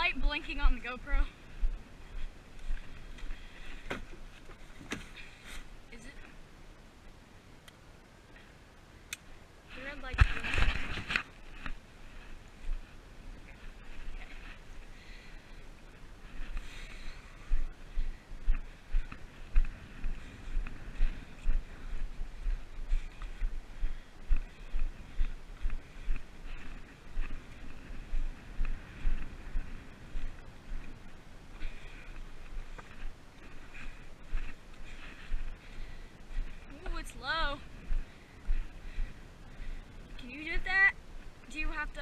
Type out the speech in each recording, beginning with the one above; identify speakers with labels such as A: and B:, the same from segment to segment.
A: light blinking on the GoPro? Is it? The red light's blinking. It's low. Can you do that? Do you have to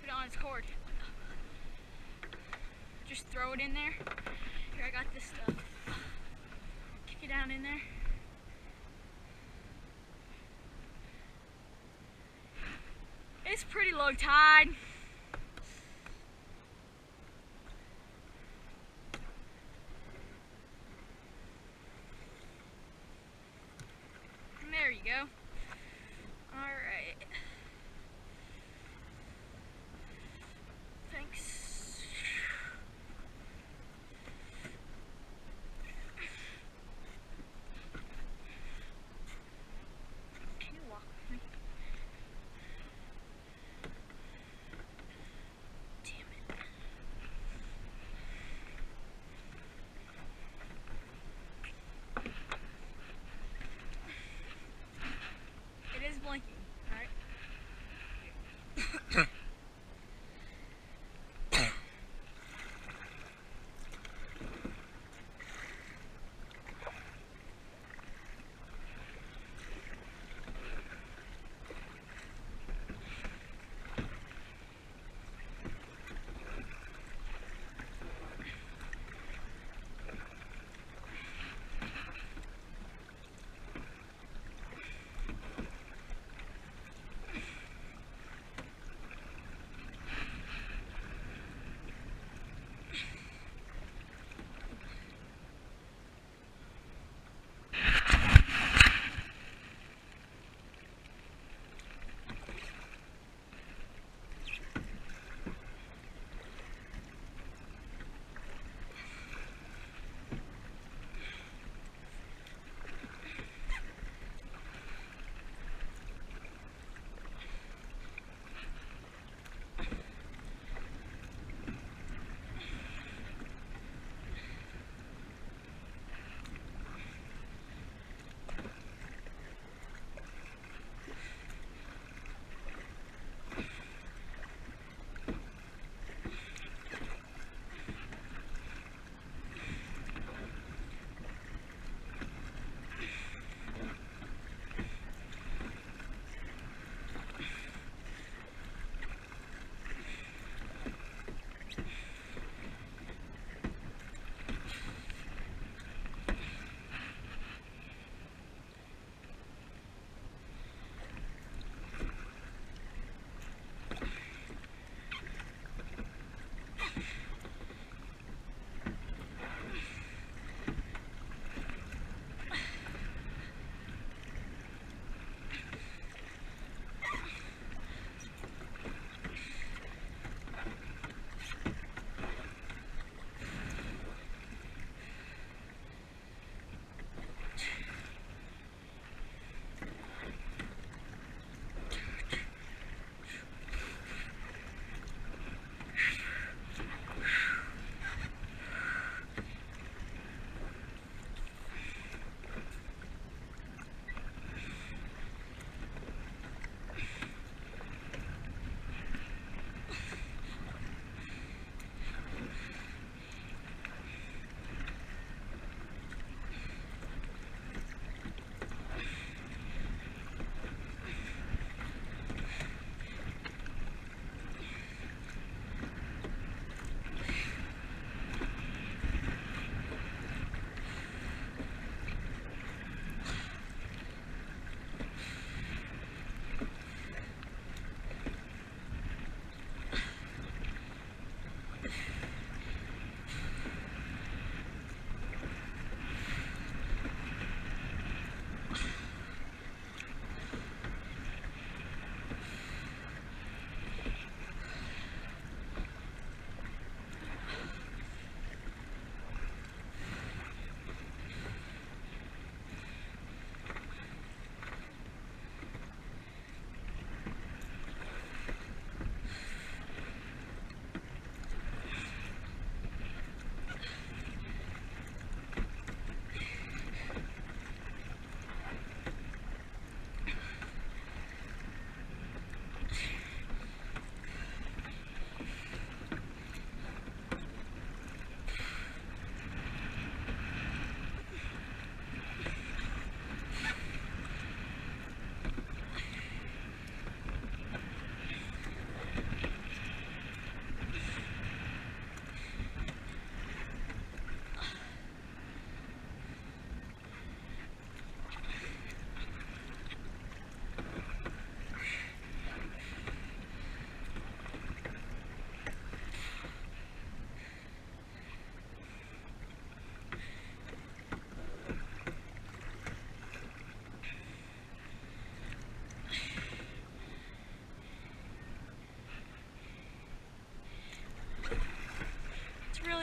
A: put it on its cord? Just throw it in there. Here, I got this stuff. Kick it down in there. It's pretty low tide. There you go. Alright. Thanks. Can you walk with me?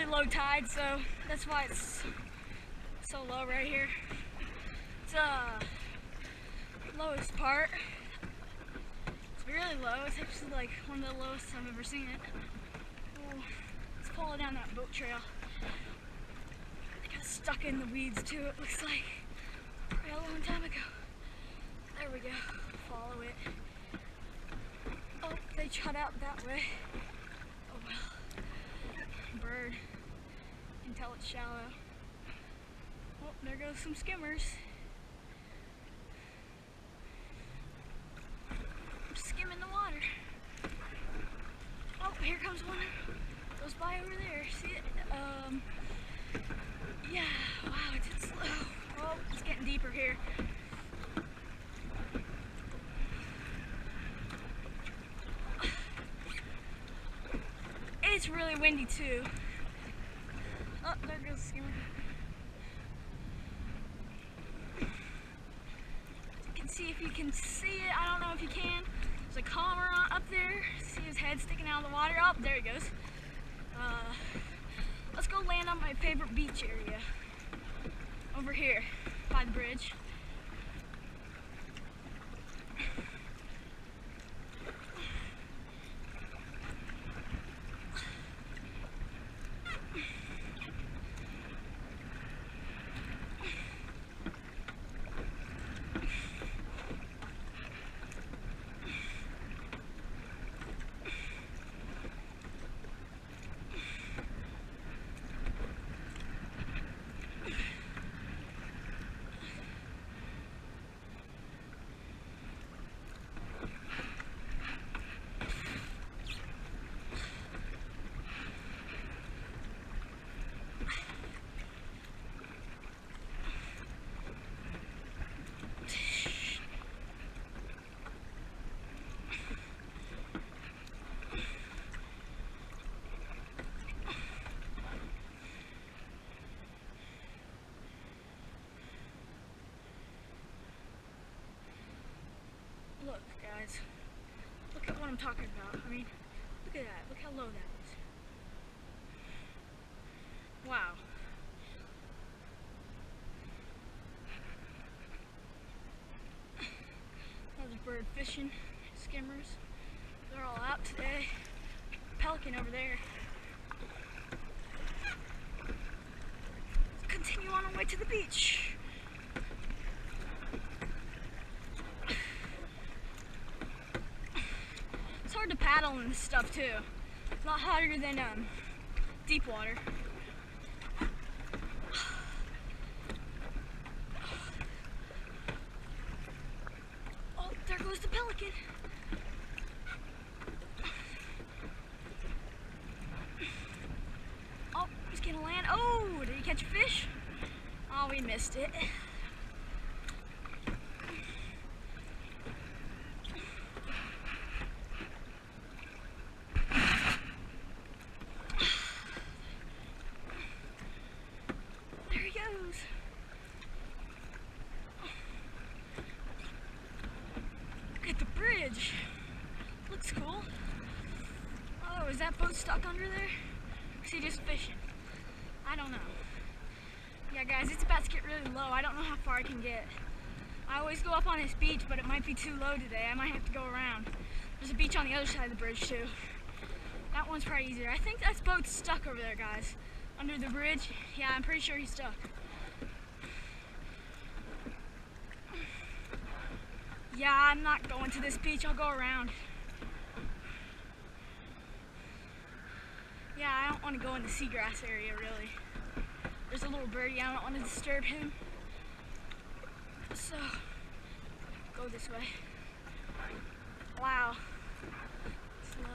A: really low tide, so that's why it's so low right here. It's lowest part. It's really low. It's actually like one of the lowest I've ever seen it. Oh, let's follow down that boat trail. It got stuck in the weeds too, it looks like. Right a long time ago. There we go. Follow it. Oh, they shot out that way. Oh well. Bird. You can tell it's shallow. Oh, there goes some skimmers. Skimming the water. Oh, here comes one. Goes by over there. See it? Yeah. Wow, it's slow. Oh, it's getting deeper here. It's really windy too. Oh, there goes the skimmer. You can see if you can see it. I don't know if you can. There's a cormorant up there. See his head sticking out of the water. Oh, there he goes. Let's go land on my favorite beach area. Over here, by the bridge. Look, guys. Look at what I'm talking about. I mean, look at that. Look how low that is. Wow. Another bird fishing, skimmers. They're all out today. Pelican over there. Let's continue on our way to the beach. It's hard to paddle in this stuff too. It's a lot hotter than deep water. Oh, there goes the pelican. Oh, he's gonna land. Oh, did he catch a fish? Oh, we missed it. Look at the bridge. Looks cool. Oh, is that boat stuck under there? Is he just fishing? I don't know. Yeah, guys, it's about to get really low. I don't know how far I can get. I always go up on this beach, but it might be too low today. I might have to go around. There's a beach on the other side of the bridge, too. That one's probably easier. I think that boat's stuck over there, guys. Under the bridge. Yeah, I'm pretty sure he's stuck. Yeah, I'm not going to this beach. I'll go around. Yeah, I don't want to go in the seagrass area, really. There's a little birdie. I don't want to disturb him. So, go this way. Wow. Slow.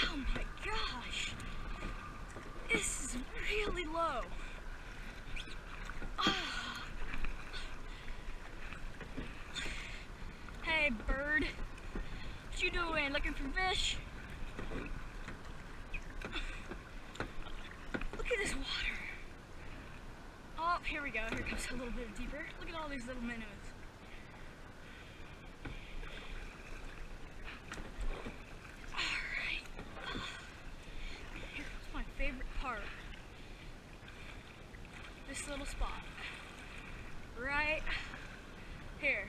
A: Oh my gosh. This is really low. Oh. Hey bird, what you doing? Looking for fish? Here comes a little bit deeper. Look at all these little minnows. Alright. Here's my favorite part. This little spot. Right here.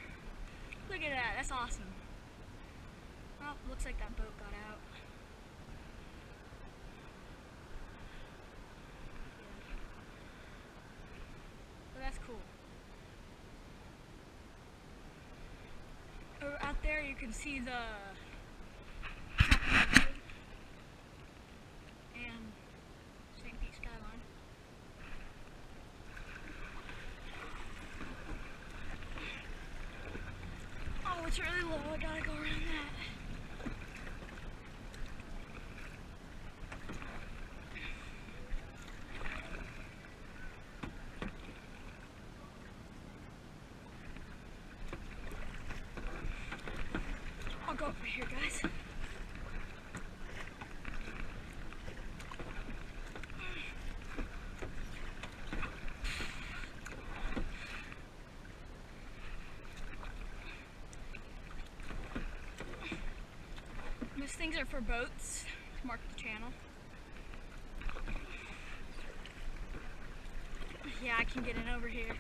A: Look at that. That's awesome. Oh, looks like that boat got out. But that's cool. Out there you can see the top of the road and St. Pete skyline. Oh, it's really low. I gotta go around that. I'll go over here, guys. These things are for boats to mark the channel. Yeah, I can get in over here.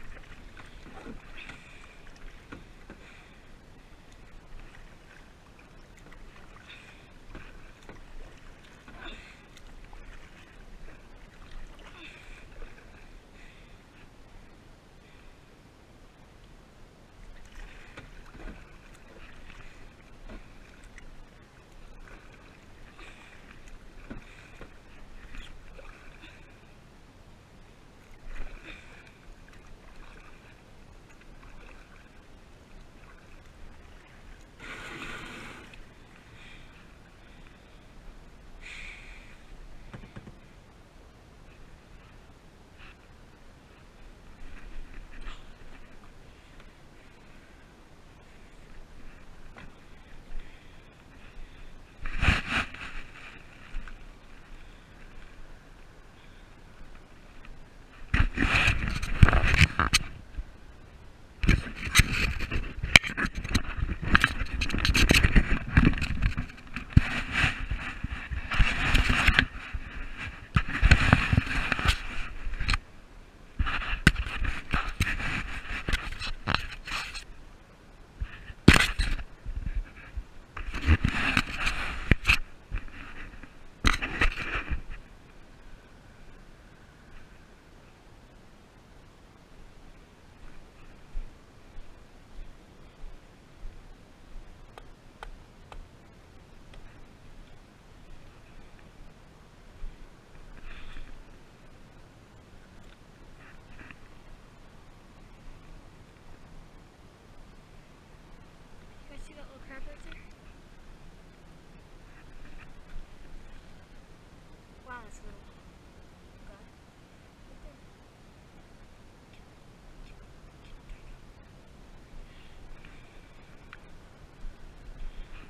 A: Wow, that's little.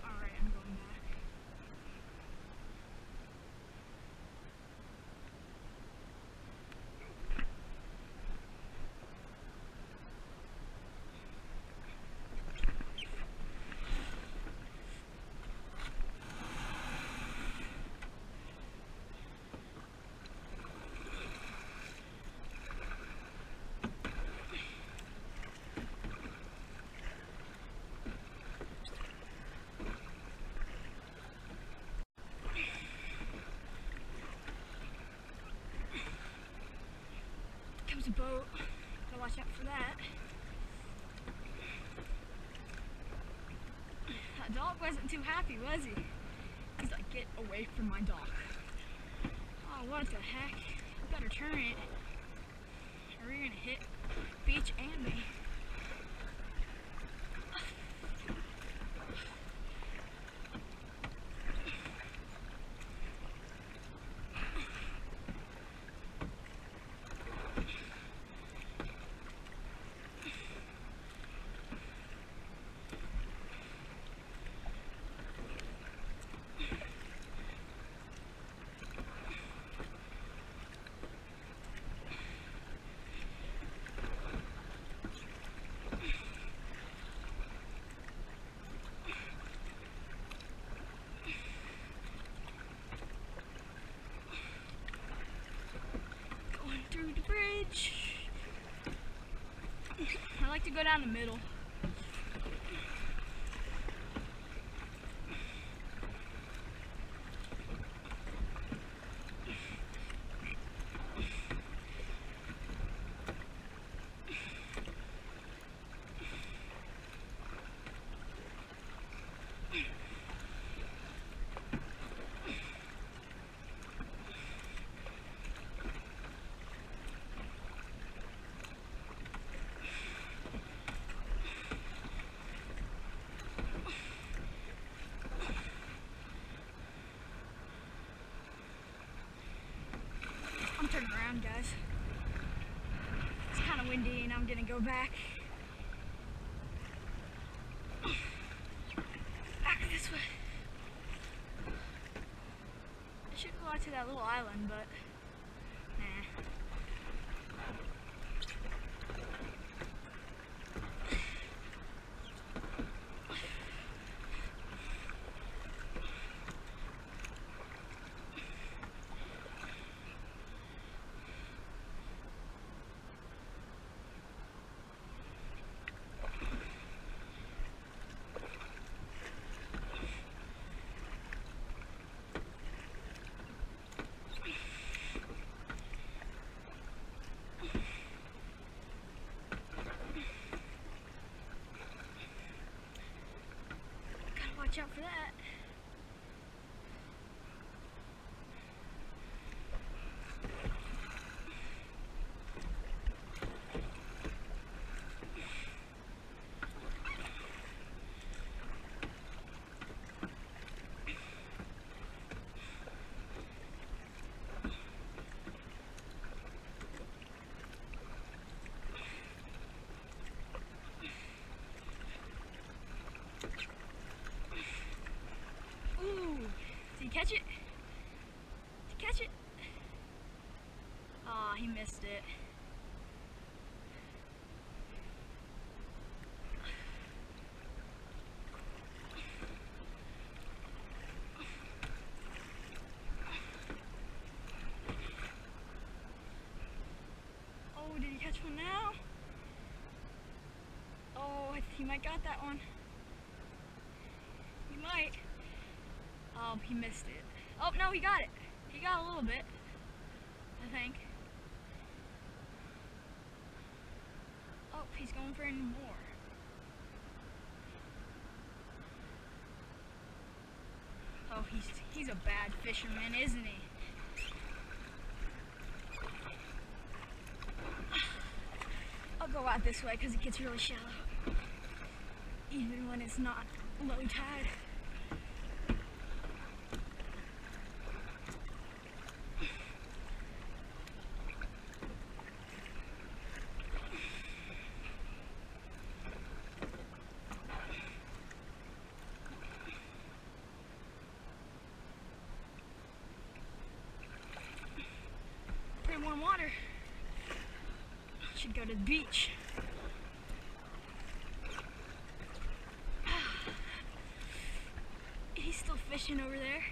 A: Alright, I'm going back. Comes a boat. Gotta watch out for that. That dog wasn't too happy, was he? He's like, get away from my dog. Oh, what the heck? I better turn it, or you're gonna hit Beach and me. go down the middle. I'm turning around, guys. It's kind of windy and I'm gonna go back. Back this way. I should go out to that little island, but nah. Watch out for that. Did he catch it? Did he catch it? Aw, he missed it. Oh, did he catch one now? Oh, he might got that one. He might. Oh, he missed it. Oh, no, he got it. He got a little bit, I think. Oh, he's going for any more. Oh, he's a bad fisherman, isn't he? I'll go out this way because it gets really shallow, even when it's not low tide. Pretty warm water. Should go to the beach. He's still fishing over there.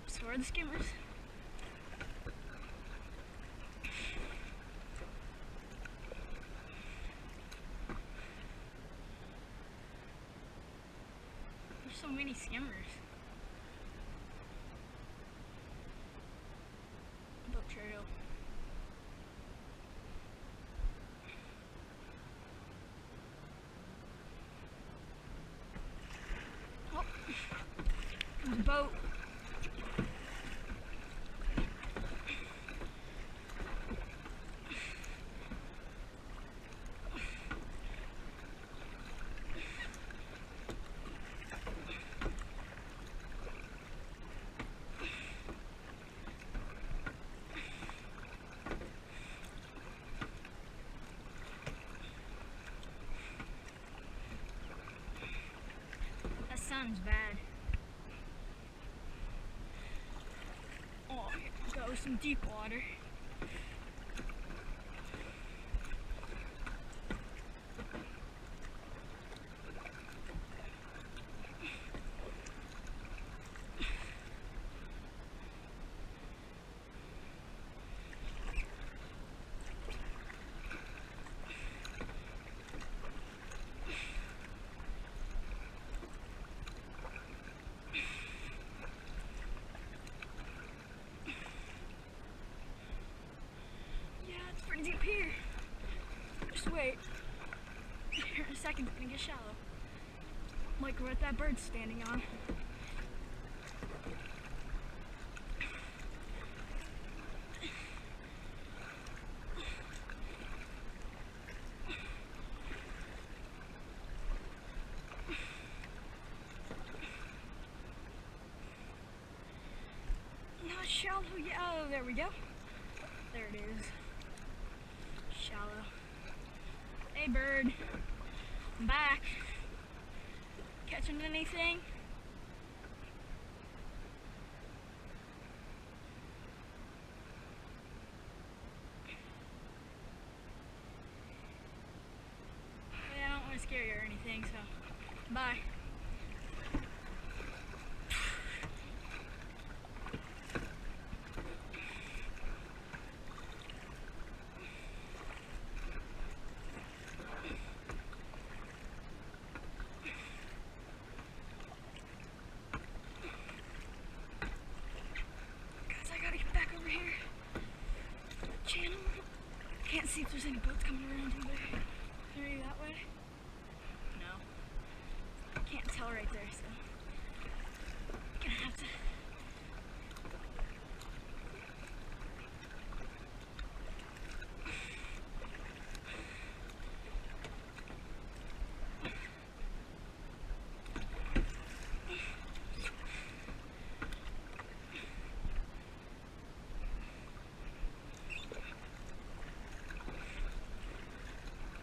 A: So are the skimmers. There's so many skimmers. Boat trail. Oh, there's a boat. That sun's bad. Oh, here goes some deep water. back and it's gonna get shallow. Like what that bird's standing on. Not shallow yet. Oh, there we go. There it is. Shallow. Hey bird, I'm back. Catching anything? Yeah, I don't want to scare you or anything, so bye. Can't see if there's any boats coming around over there. Maybe that way? No. Can't tell right there, so gonna have to.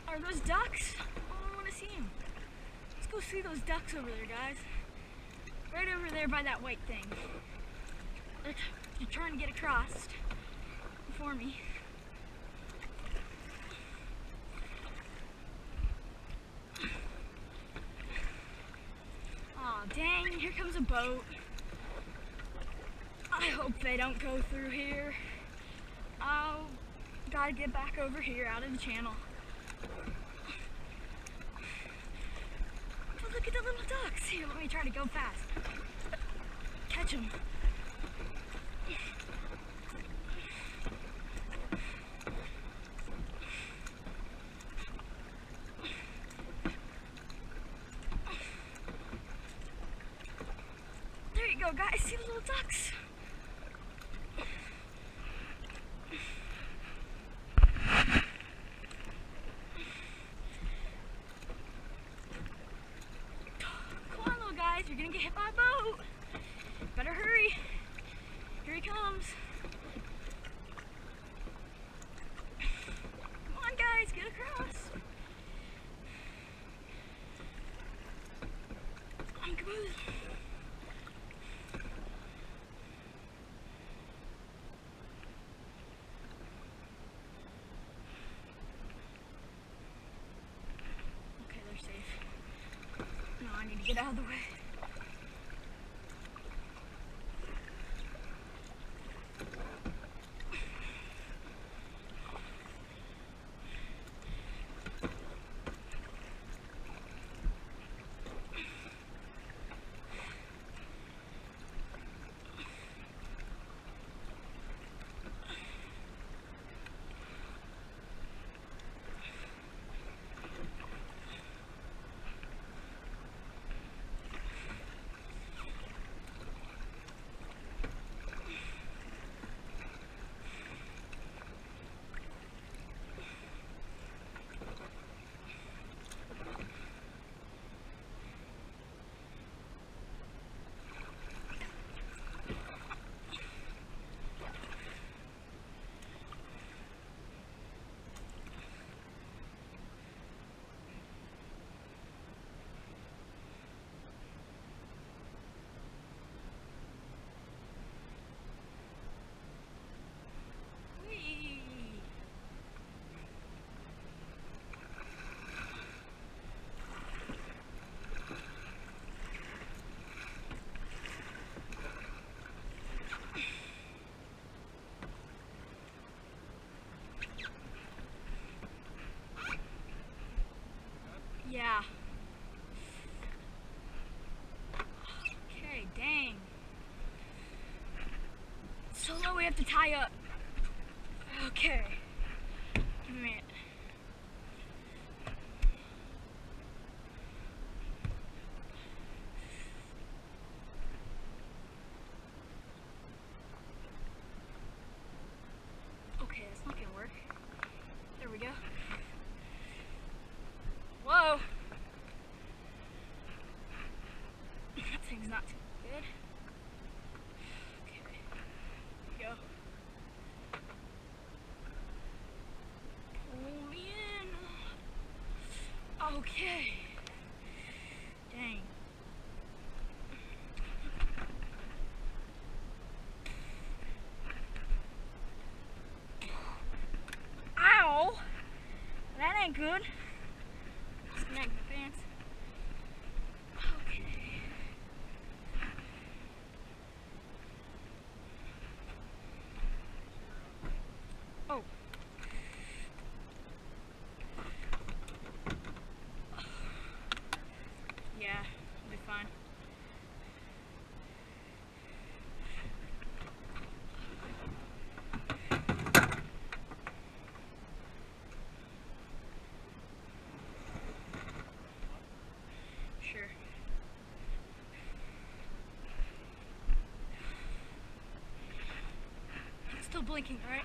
A: Are those ducks? Oh, I want to see them. Let's go see those ducks over there, guys. Right over there by that white thing. They're trying to get across before me. Aw, dang, here comes a boat. I hope they don't go through here. Oh, gotta get back over here out of the channel. Oh, look at the little ducks. Here, let me try to go fast. Catch them. There you go, guys. See the little ducks? You're gonna get hit by a boat. Better hurry. Here he comes. Come on, guys, get across. I'm good. Okay, they're safe. No, I need to get out of the way. Yeah. Okay, dang. So low we have to tie up. Okay. Give me a minute. Okay. Dang. Ow! That ain't good. Disconnect the pants. Okay. Oh. Yeah, it'll be fine. Sure. It's still blinking, right?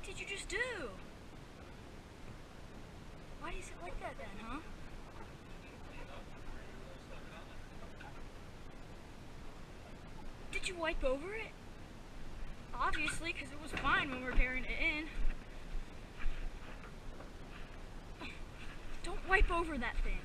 A: What did you just do? Why do you sit like that then, huh? Did you wipe over it? Obviously, because it was fine when we were carrying it in. Don't wipe over that thing.